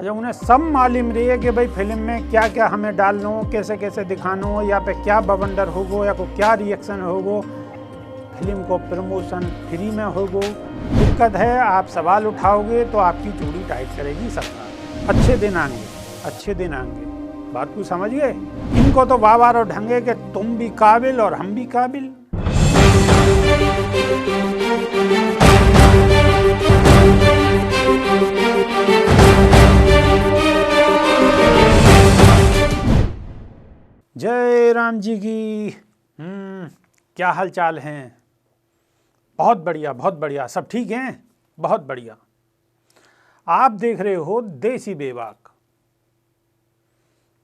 अच्छा, उन्हें सब मालूम रही है कि भाई फिल्म में क्या क्या हमें डालना हो, कैसे कैसे दिखाना हो, या पे क्या बवंडर होगो या को क्या रिएक्शन होगो, फिल्म को प्रमोशन फ्री में होगो। दिक्कत है, आप सवाल उठाओगे तो आपकी चूड़ी टाइट करेगी सरकार। अच्छे दिन आएंगे, अच्छे दिन आएंगे, बात को समझ गए। इनको तो वाह वाह ढंगे कि तुम भी काबिल और हम भी काबिल। जय राम जी की। क्या हाल चाल हैं? बहुत बढ़िया, बहुत बढ़िया, सब ठीक हैं, बहुत बढ़िया। आप देख रहे हो देसी बेबाक।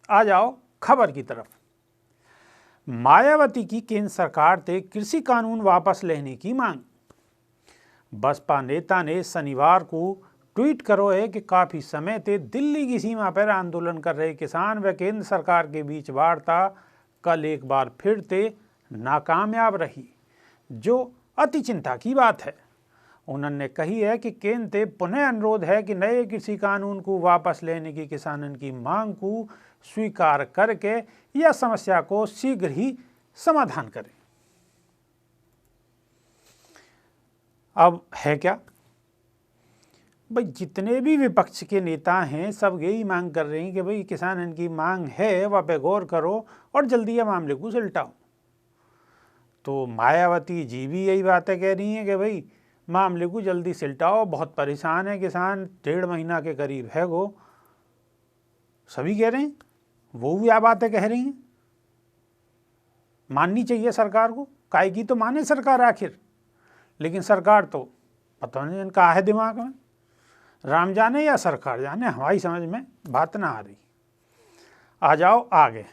आ जाओ खबर की तरफ। मायावती की केंद्र सरकार से कृषि कानून वापस लेने की मांग। बसपा नेता ने शनिवार को ट्वीट करो है कि काफी समय से दिल्ली की सीमा पर आंदोलन कर रहे किसान व केंद्र सरकार के बीच वार्ता कल एक बार फिर से नाकामयाब रही, जो अति चिंता की बात है। उन्होंने कही है कि केंद्र से पुनः अनुरोध है कि नए कृषि कानून को वापस लेने की किसानों की मांग को स्वीकार करके यह समस्या को शीघ्र ही समाधान करें। अब है क्या भाई, जितने भी विपक्ष के नेता हैं सब यही मांग कर रहे हैं कि भाई किसानों की मांग है वह पे गौर करो और जल्दी यह मामले को सुलटाओ। तो मायावती जी भी यही बातें कह रही हैं कि भाई मामले को जल्दी सुलटाओ, बहुत परेशान है किसान, 1.5 महीना के करीब है वो। सभी कह रहे हैं, वो भी यह बातें कह रही हैं। माननी चाहिए सरकार को, काहे की तो माने सरकार आखिर, लेकिन सरकार तो पता नहीं इनका है दिमाग में, राम जाने या सरकार जाने, हमारी समझ में बात ना आ रही। आ जाओ आगे।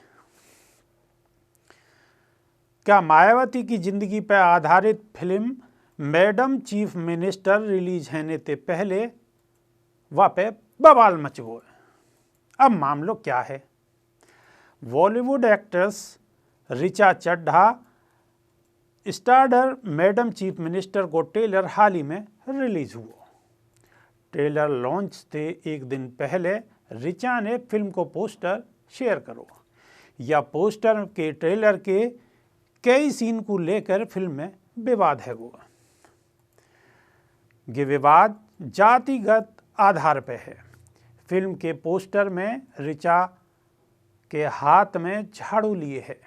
क्या मायावती की जिंदगी पर आधारित film madam Chief minister release होने से पहले वह पे बवाल मच गया है। अब मामलो क्या है? Bollywood actress Richa Chadha starrer Madam Chief Minister को ट्रेलर हाल ही में रिलीज हुआ। ट्रेलर लॉन्च से एक दिन पहले ऋचा ने फिल्म को पोस्टर शेयर करो। या पोस्टर के ट्रेलर के कई सीन को लेकर फिल्म में विवाद है वो। ये विवाद जातिगत आधार पर है। फिल्म के पोस्टर में ऋचा के हाथ में झाड़ू लिए है,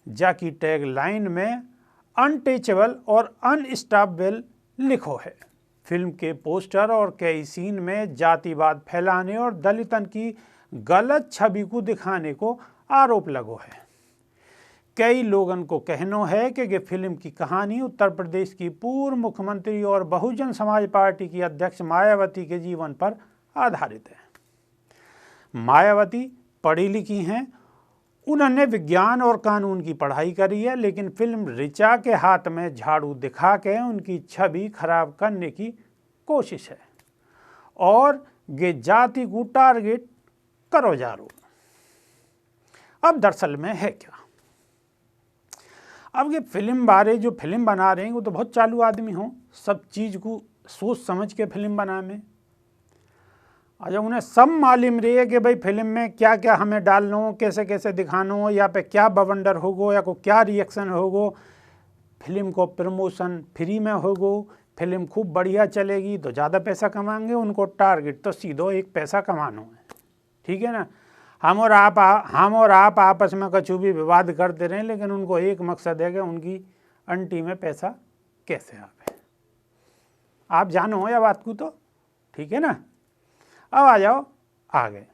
जाकी टैग लाइन में अनटचेबल और अनस्टॉपेबल लिखो है। फिल्म के पोस्टर और कई सीन में जातिवाद फैलाने और दलितन की गलत छवि को दिखाने को आरोप लगो है। कई लोगों को कहना है कि ये फिल्म की कहानी उत्तर प्रदेश की पूर्व मुख्यमंत्री और बहुजन समाज पार्टी की अध्यक्ष मायावती के जीवन पर आधारित है। मायावती पढ़ी लिखी हैं, उन्होंने विज्ञान और कानून की पढ़ाई करी है, लेकिन फिल्म ऋचा के हाथ में झाड़ू दिखा के उनकी छवि खराब करने की कोशिश है और ये जाति को टारगेट करो जा रो। अब दरअसल में है क्या? अब ये फिल्म बारे जो फिल्म बना रहे हैं वो तो बहुत चालू आदमी हो, सब चीज़ को सोच समझ के फिल्म बना में। अच्छा, उन्हें सब मालूम रही है कि भाई फिल्म में क्या क्या हमें डालना हो, कैसे कैसे दिखाना हो, या पे क्या बवंडर होगो या को क्या रिएक्शन होगो, फिल्म को प्रमोशन फ्री में होगो, फिल्म खूब बढ़िया चलेगी तो ज़्यादा पैसा कमाएंगे। उनको टारगेट तो सीधो एक पैसा कमाना है, ठीक है ना। हम और आप आपस में कछु भी विवाद करते रहें, लेकिन उनको एक मकसद है कि उनकी अंटी में पैसा कैसे आवे। आप जानो हो या बात को, तो ठीक है ना। अब आ जाओ आगे।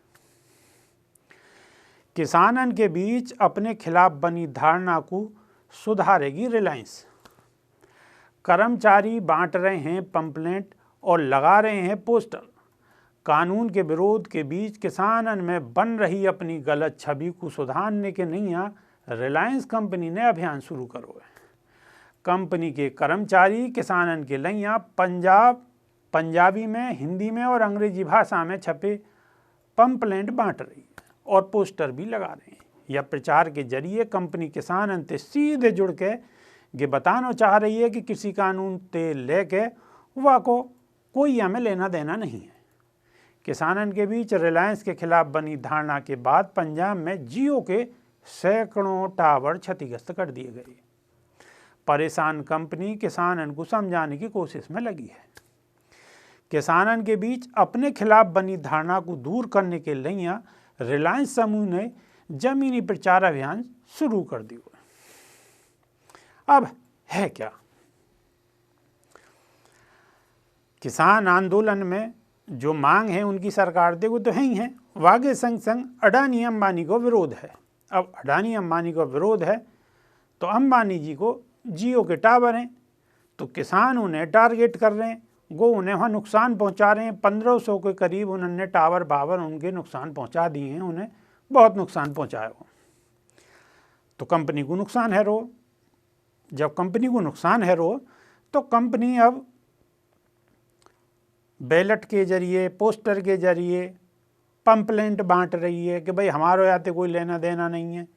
किसानन के बीच अपने खिलाफ बनी धारणा को सुधारेगी रिलायंस। कर्मचारी बांट रहे हैं पंपलेट और लगा रहे हैं पोस्टर। कानून के विरोध के बीच किसानन में बन रही अपनी गलत छवि को सुधारने के नैया रिलायंस कंपनी ने अभियान शुरू करो है। कंपनी के कर्मचारी किसानन के लैया पंजाबी में, हिंदी में और अंग्रेजी भाषा में छपे पंपलेट बांट रही है और पोस्टर भी लगा रहे हैं। यह प्रचार के जरिए कंपनी किसानन से सीधे जुड़ के ये बताना चाह रही है कि कृषि कानून से लेके वह को कोई हमें लेना देना नहीं है। किसानन के बीच रिलायंस के खिलाफ बनी धारणा के बाद पंजाब में जियो के सैकड़ों टावर क्षतिग्रस्त कर दिए गए। परेशान कंपनी किसानन को समझाने की कोशिश में लगी है। किसानन के बीच अपने खिलाफ बनी धारणा को दूर करने के लिए रिलायंस समूह ने जमीनी प्रचार अभियान शुरू कर दिया। अब है क्या, किसान आंदोलन में जो मांग है उनकी सरकार देखो तो है ही है। वागे संग संग अडानी अंबानी को विरोध है। अब अडानी अंबानी को विरोध है तो अंबानी जी को जियो के टावर हैं तो किसान उन्हें टारगेट कर रहे हैं, वो उन्हें वहाँ नुकसान पहुँचा रहे हैं। 1500 के करीब उन्होंने टावर बावर उनके नुकसान पहुँचा दिए हैं, उन्हें बहुत नुकसान पहुँचाया हो। तो कंपनी को नुकसान है रो। जब कंपनी को नुकसान है रो तो कंपनी अब बैलेट के जरिए, पोस्टर के जरिए पंपलेंट बांट रही है कि भाई हमारे याते कोई लेना देना नहीं है,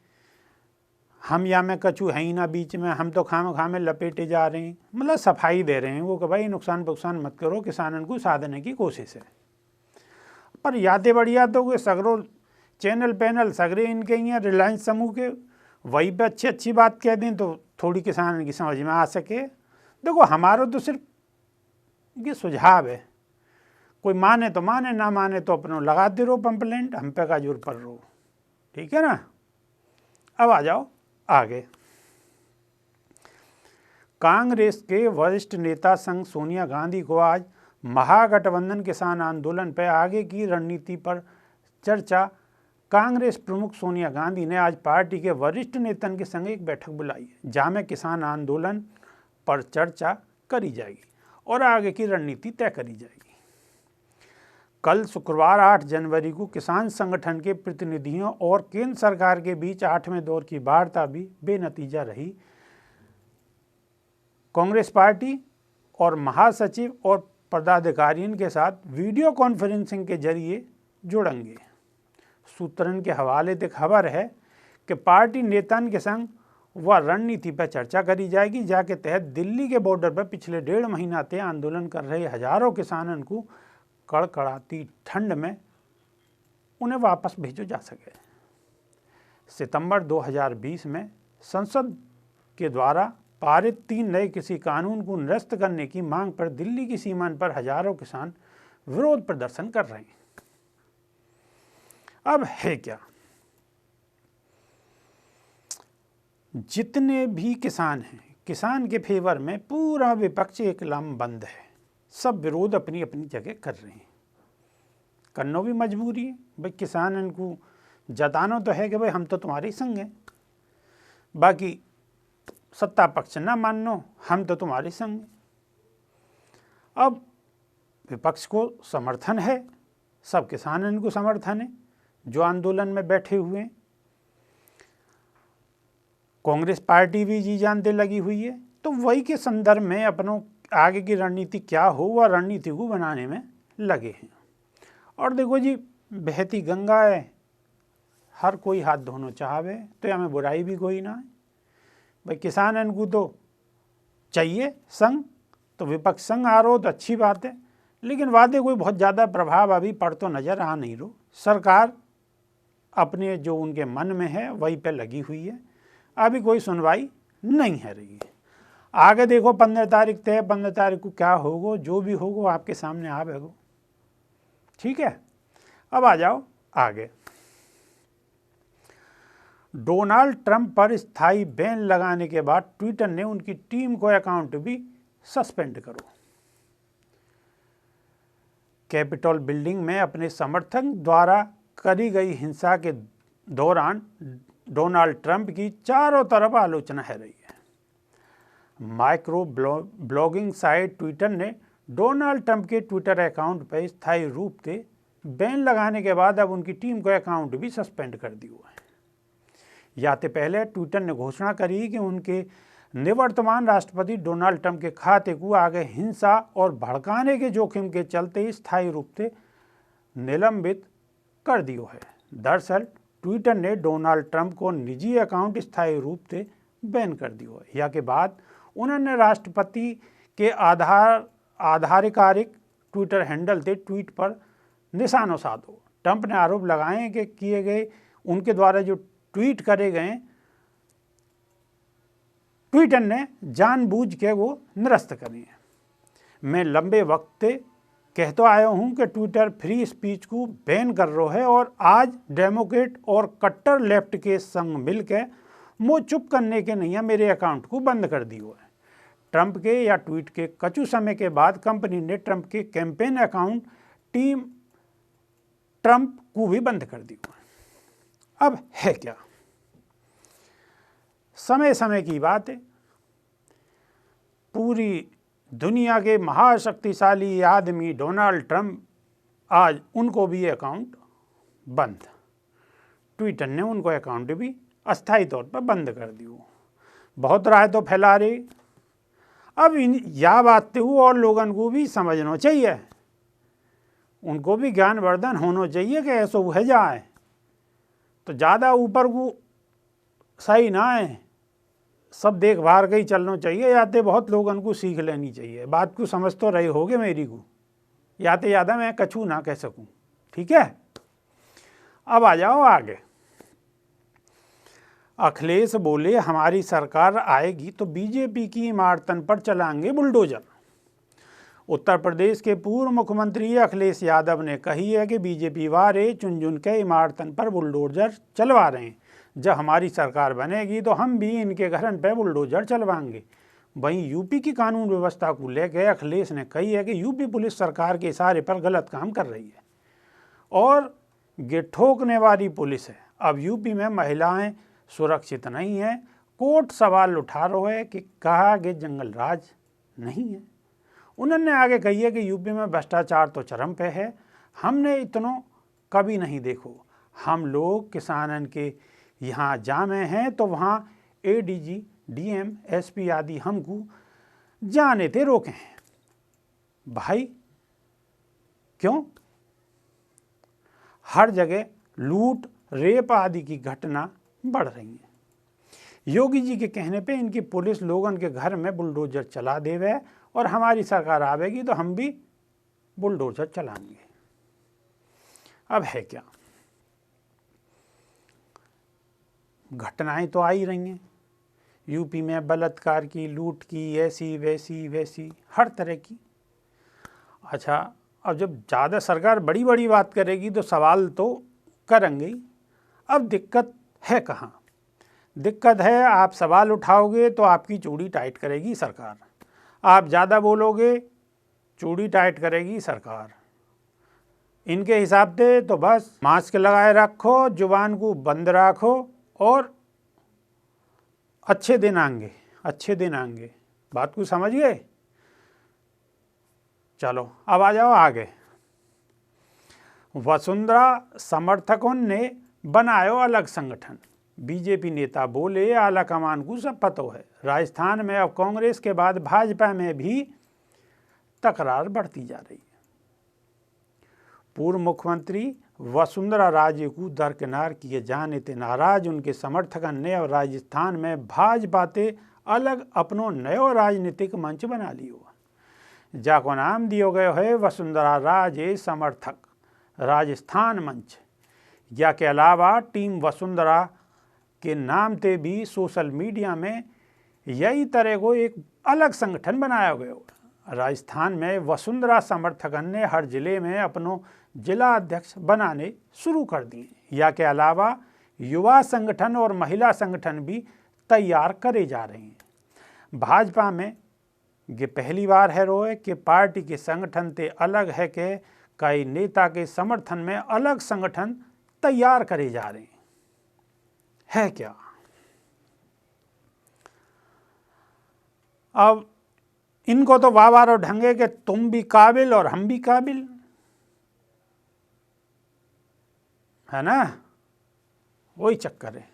हम या में कछु है ही ना बीच में, हम तो खामे लपेटे जा रहे हैं। मतलब सफाई दे रहे हैं वो कि भाई नुकसान पुकसान मत करो, किसानन को साधने की कोशिश है। पर यादें बढ़िया तो सगरो चैनल पैनल सगरे इनके ही हैं रिलायंस समूह के, वही पे अच्छी बात कह दें तो थोड़ी किसान की समझ में आ सके। देखो हमारा तो सिर्फ ये सुझाव है, कोई माने तो माने, ना माने तो अपनों लगाते रहो पंपलेंट, हम पे का जोर पर रहो, ठीक है ना। अब आ जाओ आगे। कांग्रेस के वरिष्ठ नेता संग सोनिया गांधी को आज महागठबंधन किसान आंदोलन पर आगे की रणनीति पर चर्चा। कांग्रेस प्रमुख सोनिया गांधी ने आज पार्टी के वरिष्ठ नेतन के संग एक बैठक बुलाई है जहाँ में किसान आंदोलन पर चर्चा करी जाएगी और आगे की रणनीति तय करी जाएगी। कल शुक्रवार 8 जनवरी को किसान संगठन के प्रतिनिधियों और केंद्र सरकार के बीच 8वें दौर की वार्ता भी बेनतीजा रही। कांग्रेस पार्टी और महासचिव और पदाधिकारियों के साथ वीडियो कॉन्फ्रेंसिंग के जरिए जुड़ेंगे। सूत्रन के हवाले से खबर है कि पार्टी नेताओं के संग वह रणनीति पर चर्चा करी जाएगी जाके तहत दिल्ली के बॉर्डर पर पिछले 1.5 महीना से आंदोलन कर रहे हजारों किसानों को कड़कड़ाती ठंड में उन्हें वापस भेजा जा सके। सितंबर 2020 में संसद के द्वारा पारित 3 नए कृषि कानून को निरस्त करने की मांग पर दिल्ली की सीमा पर हजारों किसान विरोध प्रदर्शन कर रहे हैं। अब है क्या, जितने भी किसान हैं, किसान के फेवर में पूरा विपक्ष एक लामबंद है। सब विरोध अपनी अपनी जगह कर रहे हैं, करना भी मजबूरी है। भाई किसान इनको जताना तो है कि भाई हम तो तुम्हारे संग हैं, बाकी सत्ता पक्ष ना मानो, हम तो तुम्हारे संग हैं। अब विपक्ष को समर्थन है, सब किसान इनको समर्थन है जो आंदोलन में बैठे हुए हैं। कांग्रेस पार्टी भी जी जानते लगी हुई है। तो वही के संदर्भ में अपनों आगे की रणनीति क्या हो वह रणनीति को बनाने में लगे हैं। और देखो जी, बहती गंगा है, हर कोई हाथ धोना चाहवे तो या में बुराई भी कोई ना है। भाई किसान इनको तो चाहिए संग, तो विपक्ष संग आ रहो तो अच्छी बात है, लेकिन वादे कोई बहुत ज़्यादा प्रभाव अभी पड़ तो नज़र आ नहीं रहो। सरकार अपने जो उनके मन में है वही पे लगी हुई है, अभी कोई सुनवाई नहीं है रही है। आगे देखो 15 तारीख तय, 15 तारीख को क्या होगा, जो भी होगा आपके सामने आवेगा, ठीक है। अब आ जाओ आगे। डोनाल्ड ट्रंप पर स्थायी बैन लगाने के बाद ट्विटर ने उनकी टीम को अकाउंट भी सस्पेंड करो। कैपिटल बिल्डिंग में अपने समर्थक द्वारा करी गई हिंसा के दौरान डोनाल्ड ट्रंप की चारों तरफ आलोचना है रही है। माइक्रो ब्लॉगिंग साइट ट्विटर ने डोनाल्ड ट्रंप के ट्विटर अकाउंट पर स्थायी रूप से बैन लगाने के बाद अब उनकी टीम को अकाउंट भी सस्पेंड कर दिया है। याते पहले ट्विटर ने घोषणा करी कि उनके निवर्तमान राष्ट्रपति डोनाल्ड ट्रंप के खाते को आगे हिंसा और भड़काने के जोखिम के चलते स्थायी रूप से निलंबित कर दिया है। दरअसल ट्विटर ने डोनाल्ड ट्रंप को निजी अकाउंट स्थायी रूप से बैन कर दिया है। या के बाद उन्होंने राष्ट्रपति के आधिकारिक ट्विटर हैंडल से ट्वीट पर निशानो साधो। ट्रंप ने आरोप लगाए कि किए गए उनके द्वारा जो ट्वीट करे गए ट्विटर ने जानबूझ के वो निरस्त करे हैं। मैं लंबे वक्त से कहते आया हूँ कि ट्विटर फ्री स्पीच को बैन कर रहा है और आज डेमोक्रेट और कट्टर लेफ्ट के संग मिलकर मुँह चुप करने के नहीं मेरे अकाउंट को बंद कर दिया है। ट्रंप के या ट्वीट के कुछ समय के बाद कंपनी ने ट्रंप के कैंपेन अकाउंट टीम ट्रंप को भी बंद कर दिया है। अब है क्या, समय समय की बात है, पूरी दुनिया के महाशक्तिशाली आदमी डोनाल्ड ट्रंप आज उनको भी अकाउंट बंद, ट्विटर ने उनको अकाउंट भी अस्थायी तौर पर बंद कर दिया। बहुत राय तो फैला रही। अब यह बात हो और लोगों को भी समझना चाहिए, उनको भी ज्ञानवर्धन होना चाहिए कि ऐसा है जाए तो ज़्यादा ऊपर को सही ना है, सब देख भार के ही चलना चाहिए। याते बहुत लोगों को सीख लेनी चाहिए, बात को समझ तो रहे होगे मेरी को, याते ज़्यादा मैं कछू ना कह सकूं। ठीक है, अब आ जाओ आगे। अखिलेश बोले हमारी सरकार आएगी तो बीजेपी की इमारतन पर चलाएंगे बुलडोजर। उत्तर प्रदेश के पूर्व मुख्यमंत्री अखिलेश यादव ने कही है कि बीजेपी वाले चुन चुन के इमारतन पर बुलडोजर चलवा रहे हैं, जब हमारी सरकार बनेगी तो हम भी इनके घरन पे बुलडोजर चलवाएंगे। वहीं यूपी की कानून व्यवस्था को लेकर अखिलेश ने कही है कि यूपी पुलिस सरकार के इशारे पर गलत काम कर रही है और ये ठोकने वाली पुलिस है। अब यूपी में महिलाएं सुरक्षित नहीं है। कोर्ट सवाल उठा रहा है कि कहा कि जंगल राज नहीं है। उन्होंने आगे कही है कि यूपी में भ्रष्टाचार तो चरम पे है, हमने इतना कभी नहीं देखो। हम लोग किसानन के यहाँ जामे हैं तो वहाँ एडीजी डीएम एसपी आदि हमको जाने थे रोके हैं। भाई क्यों? हर जगह लूट रेप आदि की घटना बढ़ रही है। योगी जी के कहने पे इनकी पुलिस लोगों के घर में बुलडोजर चला देवे और हमारी सरकार आवेगी तो हम भी बुलडोजर चलाएंगे। अब है क्या, घटनाएं तो आ ही रही हैं यूपी में, बलात्कार की, लूट की, ऐसी वैसी वैसी हर तरह की। अच्छा, अब जब ज़्यादा सरकार बड़ी बड़ी बात करेगी तो सवाल तो करेंगे। अब दिक्कत है कहाँ? दिक्कत है आप सवाल उठाओगे तो आपकी चूड़ी टाइट करेगी सरकार, आप ज़्यादा बोलोगे चूड़ी टाइट करेगी सरकार। इनके हिसाब से तो बस मास्क लगाए रखो, जुबान को बंद रखो और अच्छे दिन आएंगे, अच्छे दिन आएंगे। बात को समझ गए? चलो अब आ जाओ आगे। वसुंधरा समर्थकों ने बनायो अलग संगठन। बीजेपी नेता बोले आला कमान को सब पता है। राजस्थान में अब कांग्रेस के बाद भाजपा में भी तकरार बढ़ती जा रही है। पूर्व मुख्यमंत्री वसुंधरा राजे को दरकिनार किए जाने से नाराज उनके समर्थकों ने अब राजस्थान में भाजपा से अलग अपनो नयो राजनीतिक मंच बना लियो, जाको नाम दियो गयो है वसुंधरा राजे समर्थक राजस्थान मंच। या के अलावा टीम वसुंधरा के नाम से भी सोशल मीडिया में यही तरह को एक अलग संगठन बनाया गया। राजस्थान में वसुंधरा समर्थकन ने हर जिले में अपनों जिला अध्यक्ष बनाने शुरू कर दिए। या के अलावा युवा संगठन और महिला संगठन भी तैयार करे जा रहे हैं। भाजपा में ये पहली बार है रोए कि पार्टी के संगठन से अलग है कि कई नेता के समर्थन में अलग संगठन तैयार करे जा रहे हैं। क्या अब इनको तो वाह और ढंगे कि तुम भी काबिल और हम भी काबिल, है ना? वही चक्कर है,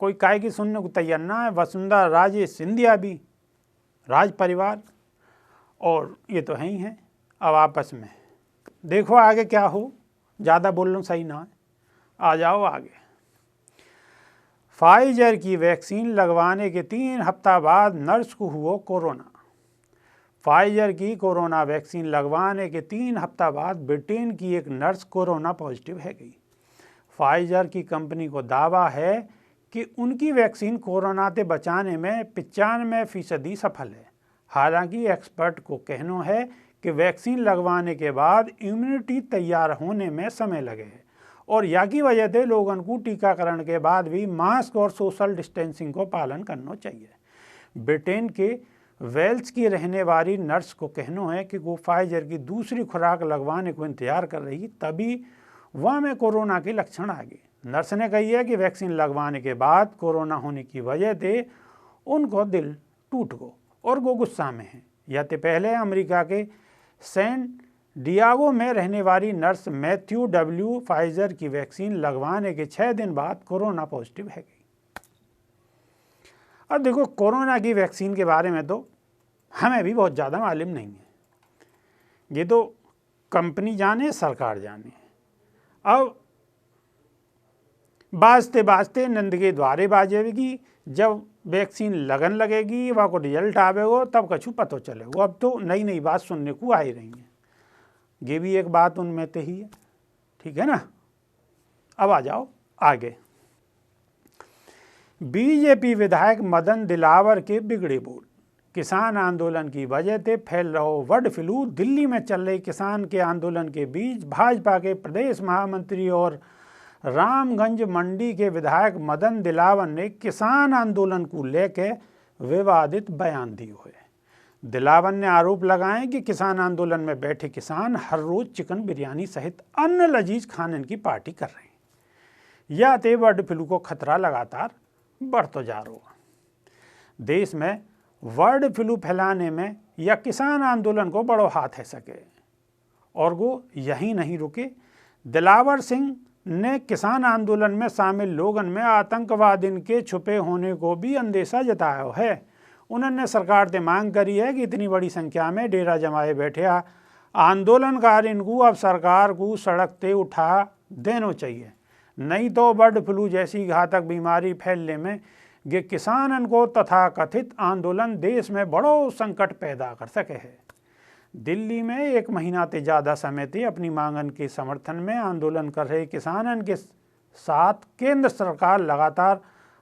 कोई काय की सुनने को तैयार ना है। वसुंधरा राजे सिंधिया भी राज परिवार और ये तो है ही हैं। अब आपस में देखो आगे क्या हो, ज़्यादा बोलना सही ना है। आ जाओ आगे। फाइजर की वैक्सीन लगवाने के 3 हफ्ता बाद नर्स को हुआ कोरोना। फाइजर की कोरोना वैक्सीन लगवाने के 3 हफ्ता बाद ब्रिटेन की एक नर्स कोरोना पॉजिटिव है गई। फाइजर की कंपनी को दावा है कि उनकी वैक्सीन कोरोना से बचाने में 95% सफल है। हालांकि एक्सपर्ट को कहना है कि वैक्सीन लगवाने के बाद इम्यूनिटी तैयार होने में समय लगे है और या की वजह से लोगों को टीकाकरण के बाद भी मास्क और सोशल डिस्टेंसिंग को पालन करना चाहिए। ब्रिटेन के वेल्स की रहने वाली नर्स को कहना है कि वो फाइजर की दूसरी खुराक लगवाने को इंतजार कर रही, तभी वह में कोरोना के लक्षण आ गए। नर्स ने कही है कि वैक्सीन लगवाने के बाद कोरोना होने की वजह से उनको दिल टूट गो और वो गुस्सा में हैं। या तो पहले अमेरिका के सैन डियागो में रहने वाली नर्स मैथ्यू डब्ल्यू फाइजर की वैक्सीन लगवाने के 6 दिन बाद कोरोना पॉजिटिव है गई। अब देखो, कोरोना की वैक्सीन के बारे में तो हमें भी बहुत ज़्यादा मालूम नहीं है, ये तो कंपनी जाने सरकार जाने। अब बाजते बाजते नंद के द्वारे बाजेगी, जब वैक्सीन लगन लगेगी वहाँ को रिजल्ट आवेगो तब कछु पतो चलेगो। अब तो नई नई बात सुनने को आ ही रही है, ये भी एक बात उनमें तो ही है, ठीक है ना। अब आ जाओ आगे। बीजेपी विधायक मदन दिलावर के बिगड़े बोल। किसान आंदोलन की वजह से फैल रहा बर्ड फ्लू। दिल्ली में चल रहे किसान के आंदोलन के बीच भाजपा के प्रदेश महामंत्री और रामगंज मंडी के विधायक मदन दिलावर ने किसान आंदोलन को लेकर विवादित बयान दिए हुए। दिलावर ने आरोप लगाए कि किसान आंदोलन में बैठे किसान हर रोज चिकन बिरयानी सहित अन्य लजीज खाने की पार्टी कर रहे हैं। या तो बर्ड फ्लू को खतरा लगातार बढ़ता जा रहा है। देश में बर्ड फ्लू फैलाने में या किसान आंदोलन को बड़ो हाथ है सके और वो यही नहीं रुके। दिलावर सिंह ने किसान आंदोलन में शामिल लोगों में आतंकवाद के छुपे होने को भी अंदेशा जताया है। उन्होंने सरकार से मांग करी है कि इतनी बड़ी संख्या में डेरा जमाए बैठे आंदोलनकारी को अब सरकार को सड़क से उठा देना चाहिए, नहीं तो बर्ड फ्लू जैसी घातक बीमारी फैलने में ये किसानन को तथाकथित आंदोलन देश में बड़ो संकट पैदा कर सके है। दिल्ली में 1 महीना से ज़्यादा समय से अपनी मांगन के समर्थन में आंदोलन कर रहे किसानन के साथ केंद्र सरकार लगातार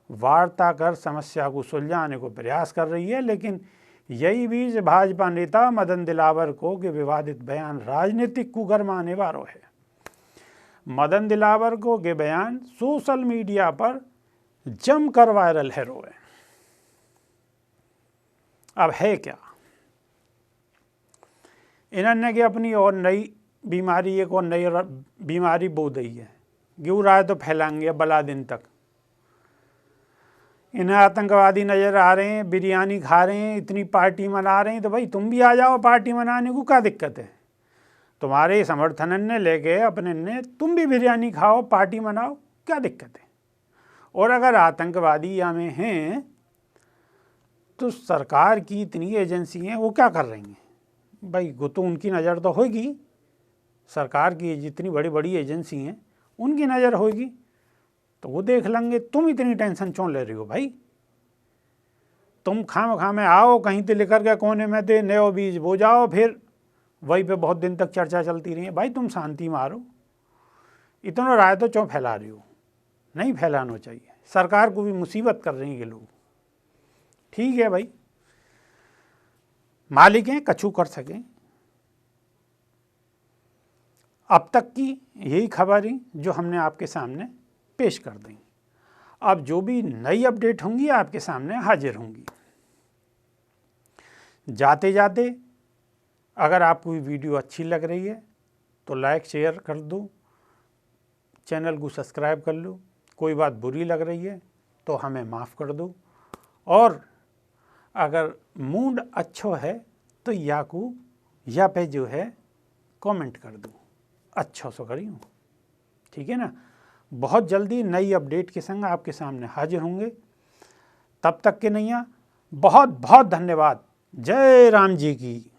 वार्ता कर समस्या को सुलझाने को प्रयास कर रही है, लेकिन यही बीच भाजपा नेता मदन दिलावर को के विवादित बयान राजनीतिक को गरमाने वालों है। मदन दिलावर को के बयान सोशल मीडिया पर जमकर वायरल है रोए। अब है क्या, इन्होंने के अपनी और नई बीमारी, एक और नई बीमारी बो दी है, गिर रहा है तो फैलाएंगे बला दिन तक। इन्हें आतंकवादी नज़र आ रहे हैं, बिरयानी खा रहे हैं, इतनी पार्टी मना रहे हैं, तो भाई तुम भी आ जाओ पार्टी मनाने को, क्या दिक्कत है। तुम्हारे समर्थन ने लेके अपने ने तुम भी बिरयानी खाओ, पार्टी मनाओ, क्या दिक्कत है। और अगर आतंकवादी यहाँ में हैं तो सरकार की इतनी एजेंसी हैं वो क्या कर रही हैं भाई, वो तो उनकी नज़र तो होगी, सरकार की जितनी बड़ी बड़ी एजेंसी हैं उनकी नज़र होगी, तो वो देख लेंगे। तुम इतनी टेंशन क्यों ले रही हो भाई। तुम खाम में आओ कहीं से लेकर के कोने में दे नयो बीज बो जाओ, फिर वही पे बहुत दिन तक चर्चा चलती रही है। भाई तुम शांति मारो, इतना राय तो क्यों फैला रही हो, नहीं फैलाना चाहिए। सरकार को भी मुसीबत कर रहे हैं ये लोग, ठीक है भाई, मालिक हैं, कछु कर सकें। अब तक की यही खबरें जो हमने आपके सामने पेश कर दी। अब जो भी नई अपडेट होंगी आपके सामने हाजिर होंगी। जाते जाते अगर आपको ये वीडियो अच्छी लग रही है तो लाइक शेयर कर दो, चैनल को सब्सक्राइब कर लो। कोई बात बुरी लग रही है तो हमें माफ़ कर दो, और अगर मूड अच्छा है तो या पे जो है कमेंट कर दो, अच्छा सो करियो, ठीक है ना। बहुत जल्दी नई अपडेट के संग आपके सामने हाजिर होंगे। तब तक के नैया बहुत बहुत धन्यवाद। जय राम जी की।